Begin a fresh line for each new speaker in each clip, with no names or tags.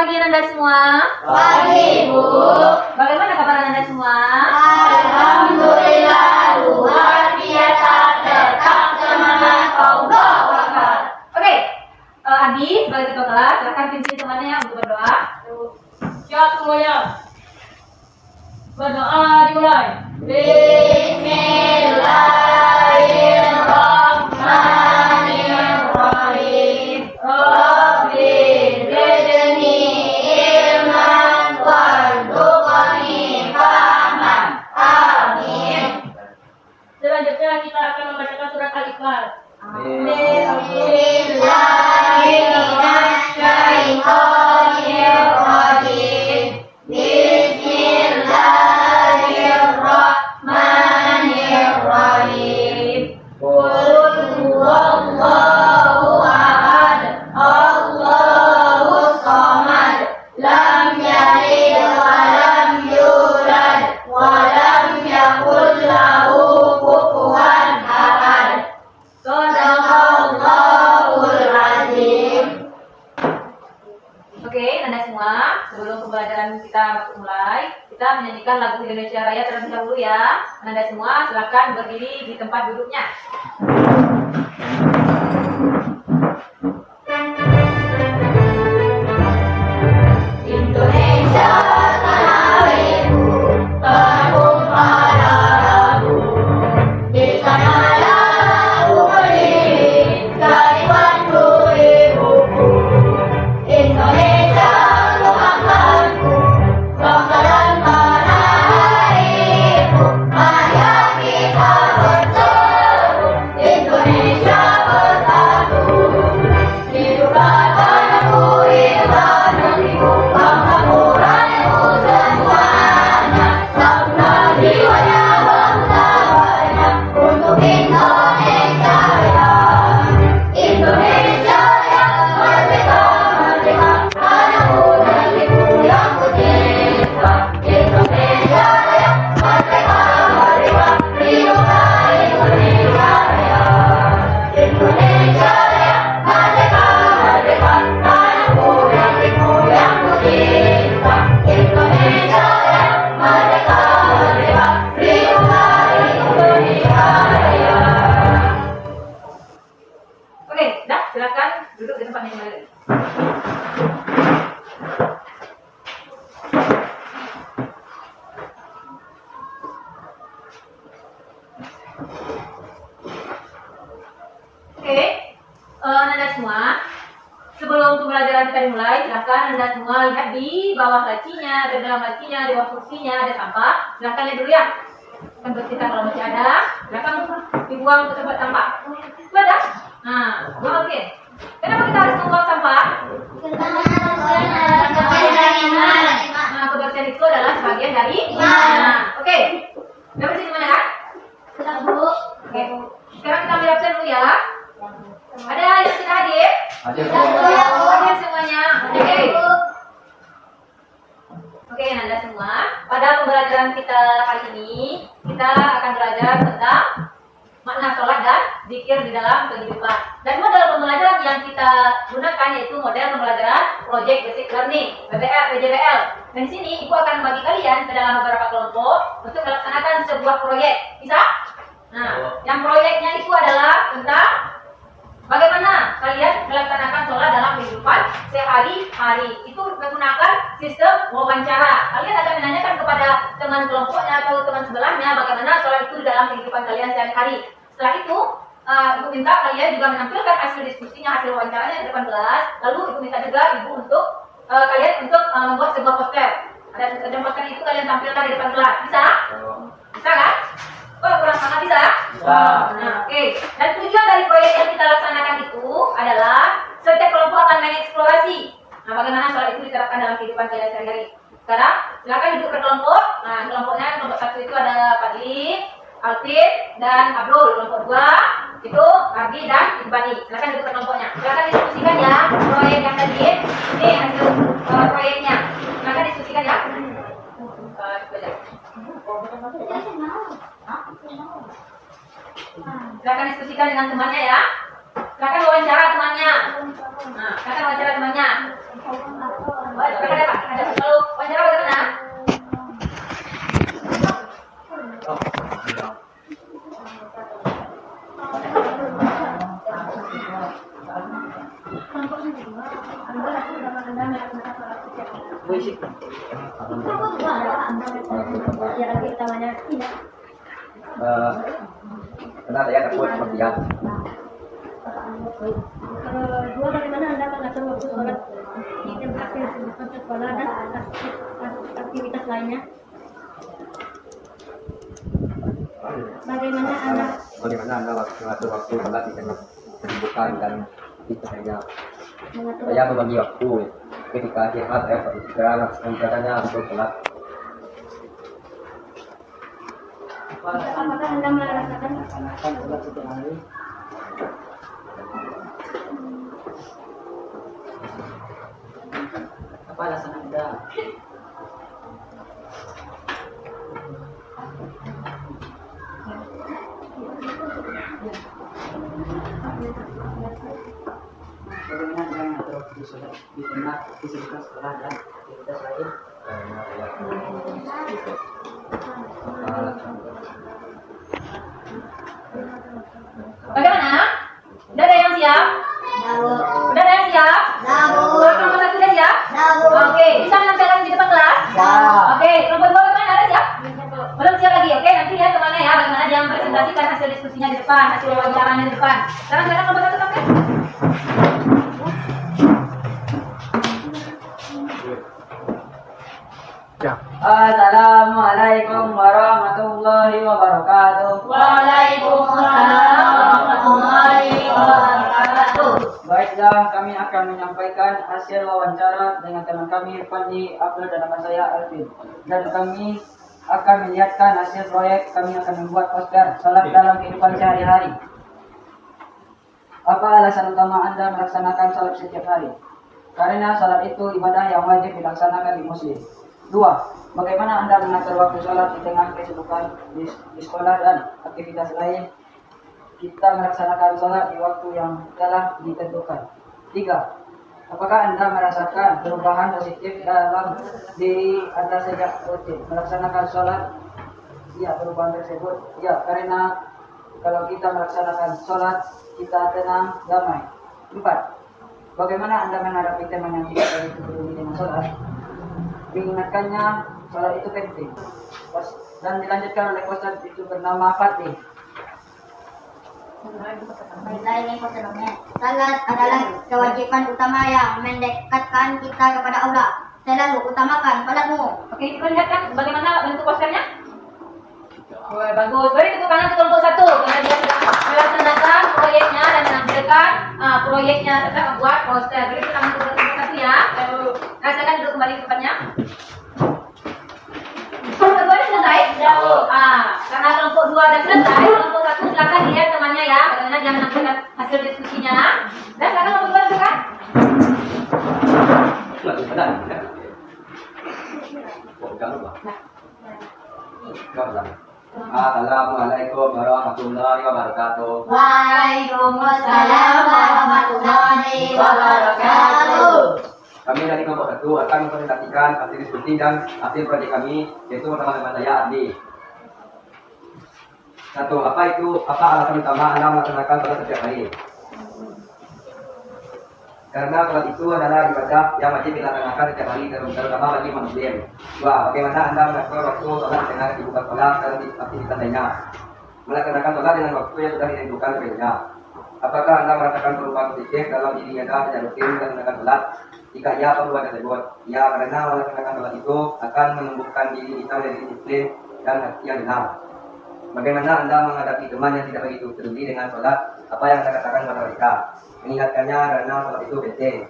pagi Anda semua.
Pagi, Bu.
Bagaimana kabar Anda semua?
Alhamdulillah, luar biasa, tetap semangat, Allahu Akbar.
Oke, Adi sebagai ketua kelas, silakan pimpin temannya untuk berdoa.
Siap semuanya. Berdoa dimulai. Bismillahirrahmanirrahim. Rabbi zidni ilman warzuqni fahman. Amin. Selanjutnya kita akan membacakan surat Al-Ikhlas. Bismillahirrahmanirrahim. Bismillahirrahmanirrahim. Qul huwallahu ahad, Allahus samad, lam yalid wa lam yulad wa lam yakul lahu kufuwan ahad. Shadaqallahul azim.
Oke, Anda semua, sebelum pembelajaran kita mulai, kita menyanyikan lagu Indonesia Raya terlebih dahulu ya. Anda semua silakan berdiri di tempat duduknya.
Indonesia tanah airku, penumpang darahku. Di sanalah aku berdiri, kalimanku ibuku. Indonesia Tuhanku, bangsa dan tanah airku. Mari kita berseru, Indonesia bersatu. Hiduplah tanahku, hiduplah negeriku, bangsaku, rakyatku semuanya. Satulah jiwanya, bangsa untuk Indonesia Raya. Indonesia Raya, merdeka, merdeka, tanahku, negeriku yang ku cinta. Indonesia Raya, merdeka, merdeka, hiduplah Indonesia Raya. Indonesia Raya, merdeka, merdeka, tanahku, negeriku yang ku cinta. Indonesia Raya, merdeka, merdeka, hiduplah Indonesia Raya.
Oke, dah silakan duduk di tempatnya kembali. Oke, Anda semua, sebelum pembelajaran kita dimulai, silakan Anda semua lihat di bawah lacinya, di dalam lacinya, di bawah kursinya ada sampah. Silakan lihat dulu ya. Akan bersihkan kalau masih ada. Silakan dibuang ke tempat sampah. Itu ada? Nah, buang oke. Kenapa kita harus membuang sampah? Nah, kebersihan itu adalah sebagian dari iman. Oke. Udah bersih gimana kan? Oke. Sekarang kita ambil absen dulu ya. Ada yang sudah hadir? Hadir semuanya. Oke. Oke, Anda semua. Pada pembelajaran kita hari ini, kita akan belajar tentang makna sholat dan zikir di dalam kehidupan. Dan model pembelajaran yang kita gunakan yaitu model pembelajaran Project Basic Learning (PBL). Dan di sini Ibu akan membagi kalian ke dalam beberapa kelompok untuk melaksanakan sebuah proyek. Bisa? Nah, yang proyeknya itu adalah tentang bagaimana kalian melaksanakan sholat dalam kehidupan sehari-hari. Itu menggunakan sistem wawancara. Kalian akan menanyakan kepada teman kelompoknya atau teman sebelahnya bagaimana sholat itu di dalam kehidupan kalian sehari-hari. Setelah itu, Ibu minta kalian juga menampilkan hasil diskusinya, hasil wawancaranya di depan kelas. Lalu Ibu minta juga Ibu untuk kalian untuk membuat sebuah poster. Dan poster itu kalian tampilkan di depan kelas. Bisa? Bisa kan? Oh, kurang sangat bisa?
Bisa.
Nah, oke. Dan tujuan dari proyek yang kita laksanakan itu adalah setiap kelompok akan mengeksplorasi. Nah, bagaimana soal itu diterapkan dalam kehidupan kalian sehari-hari. Sekarang, silakan duduk berkelompok. Nah, kelompok satu itu ada Fadli, Alvin, dan Abdul. Kelompok dua itu Ardi dan Ibani. Silakan duduk berkelompoknya. Silakan diskusikan ya proyek yang tadi. Ini hasil proyeknya. Silakan diskusikan ya. Silakan diskusikan dengan temannya ya. Silakan wawancara temannya. Nah, silakan wawancara temannya.
Karena saya takut kemudian.
Dua, bagaimana Anda mengatur waktu sholat di tempat sekolah dan aktivitas lainnya? Bagaimana Anda
mengatur waktu sholat di tengah kesibukan dan saya
mengatur
saya membagi waktu ketika jihad saya segera mengerjakannya untuk sholat.
apakah Anda merasakan
Apa alasan Anda? Bagaimana Anda mengatur waktu sholat di tengah kesibukan sekolah dan aktivitas lain?
Bagaimana? Udah ada yang siap? Udah ada yang siap? Kelompok nomor 1 udah siap? Oke, bisa menampilkan di depan kelas? Oke, kelompok 2 bagaimana? Ada siap? Belum siap lagi, oke? Nanti lihat temannya ya, bagaimana dia mempresentasikan hasil diskusinya di depan, hasil wawancaranya di depan. Sekarang silakan kelompok 1 tampil.
Assalamualaikum warahmatullahi wabarakatuh.
Waalaikumsalam warahmatullahi wabarakatuh.
Baiklah, kami akan menyampaikan hasil wawancara dengan teman kami Fandi Abdul dan nama saya Alvin. Dan kami akan melihatkan hasil proyek. Kami akan membuat poster salat dalam kehidupan sehari-hari. Apa alasan utama Anda melaksanakan salat setiap hari? Karena salat itu ibadah yang wajib dilaksanakan di muslim. 2. Bagaimana Anda mengatur waktu sholat di tengah kesibukan di sekolah dan aktivitas lain? Kita melaksanakan sholat di waktu yang telah ditentukan. 3. Apakah Anda merasakan perubahan positif dalam diri Anda sejak rutin melaksanakan sholat? Ya, perubahan tersebut. Ya, karena kalau kita melaksanakan sholat, kita tenang, damai. 4. Bagaimana Anda menghadapi teman yang tidak begitu peduli dengan sholat? Mengingatkannya sholat itu penting. Dan dilanjutkan oleh Ustaz itu bernama Fatih.
Baiklah, ini posternya. Salat adalah kewajiban utama yang mendekatkan kita kepada Allah. Selalu utamakan salatmu.
Oke, kita lihatkan bagaimana bentuk posternya. Wah, bagus. Beri tepuk tangan ke kelompok 1 karena dia sudah melaksanakan proyeknya dan menampilkan proyeknya serta membuat poster. Beri tepuk tangan ke kelompok 1 ya. Rasakan duduk kembali ke tempatnya. Kelompok 2 sudah selesai? Karena kelompok 2 sudah selesai, kelompok 1 silakan lihat temannya ya, bagaimana dia menampilkan hasil diskusinya. Dan silakan kelompok 2 silakan.
Assalamualaikum warahmatullahi wabarakatuh.
Waalaikumsalam warahmatullahi wabarakatuh.
Kami dari kelompok 1 akan mempresentasikan hasil diskusi dan hasil proyek kami, yaitu teman-teman saya Adi. 1. Apa alasan utama Anda melaksanakan sholat setiap hari? Karena sholat itu adalah ibadah yang wajib dilaksanakan setiap hari, terutama bagi muslim. 2. Bagaimana Anda mengatur waktu sholat dengan kesibukan sholat dan aktivitas lainnya? Melaksanakan sholat dengan waktu yang sudah ditentukan sebelumnya. Apakah Anda merasakan perubahan positif dalam diri Anda sejak rutin melaksanakan sholat? Jika ya, perubahan tersebut? Ya, karena melaksanakan sholat itu akan menumbuhkan diri kita menjadi disiplin dan hati yang benar. Bagaimana Anda menghadapi teman yang tidak begitu peduli dengan sholat? Apa yang Anda katakan kepada mereka? Mengingatkannya karena sholat itu penting.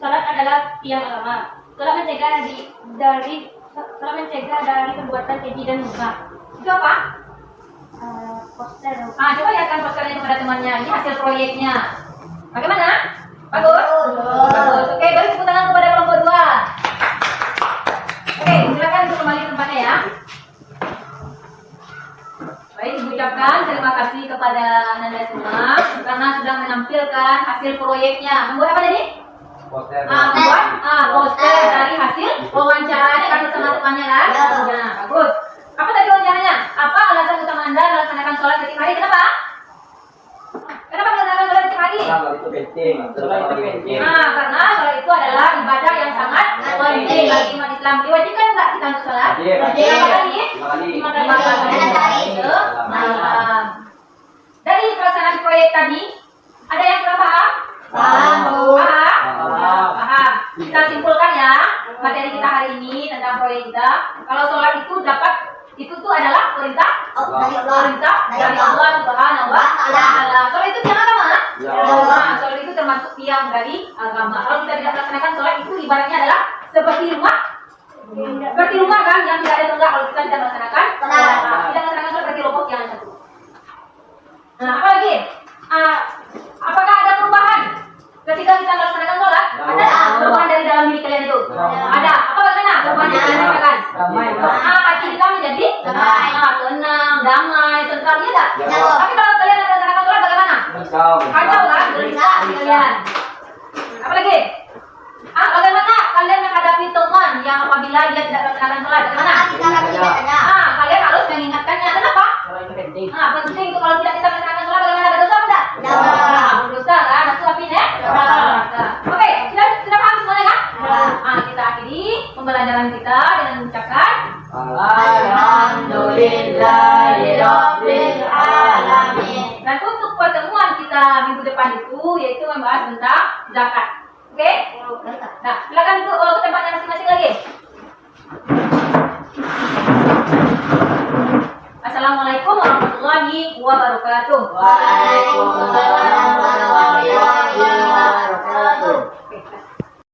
Salat adalah tiang agama. Salat mencegah dari perbuatan keji dan muka. Itu apa?
Poster.
Coba lihatkan posternya kepada temannya. Ini hasil proyeknya. Bagaimana? Bagus? Bagus. Oke, beri tepuk tangan kepada kelompok 2. Oke, silakan untuk kembali ke tempatnya ya. Baik, diucapkan terima kasih kepada Anda semua karena sudah menampilkan hasil proyeknya. Membuat apa tadi?
Poster.
Membuat poster dari hasil wawancaranya kan sama temannya kan? Nah, bagus. Apa tadi wawancaranya? Apa alasan utama Anda melaksanakan sholat setiap hari? Kenapa?
penting.
Sholat itu penting.
Nah, karena sholat itu adalah ibadah yang sangat penting bagi umat Islam. Diwajibkan nggak kita untuk sholat?
Wajib.
Berapa kali?
5 kali.
5 kali semalam. Dari pelaksanaan proyek tadi, ada yang kurang paham?
Paham, Bu.
Paham?
Paham.
Paham. Kita simpulkan ya materi kita hari ini tentang proyek kita. Kalau sholat itu tuh adalah perintah
Dari Allah.
dari Allah Subhanahu wa Ta'ala. Sholat itu tiang agama.
Ya.
Nah, sholat itu termasuk tiang dari agama. Kalau kita tidak melaksanakan sholat itu ibaratnya adalah seperti rumah. Seperti rumah kan yang tidak ada tangga. Kalau kita tidak melaksanakan sholat, tidak melaksanakan sholat berarti roboh yang satu. Nah, apa lagi? Apakah ada perubahan ketika kita melaksanakan sholat? Ada perubahan dari dalam diri kalian itu? Ada. Apa bagaimana perubahan yang kalian rasakan?
Damai, Pak.
Hati kita menjadi tenang, damai, tentram, iya tak?
Ya.
Tapi kalau kalian melaksanakan sholat bagaimana?
Kau.
Kacau kan? Gelisah hati kalian. Apa lagi? Bagaimana kalian menghadapi teman yang apabila dia tidak melaksanakan sholat? Bagaimana?
Kita lagi katanya.
Kalian harus mengingatkannya. Kenapa?
Sholat itu penting.
Penting itu kalau tidak kita melaksanakan sholat bagaimana? Ada dosa apa tidak?
Ada.
Berdosa kan? Itu api nih. Oke, sudah paham semuanya kan? Kita akhiri pembelajaran kita dengan mengucapkan
Alhamdulillahirabbil alamin.
dan untuk pertemuan kita minggu depan itu yaitu membahas tentang zakat. Oke? Nah, silakan duduk ke tempatnya masing-masing lagi. Assalamualaikum warahmatullahi wabarakatuh.
Waalaikumsalam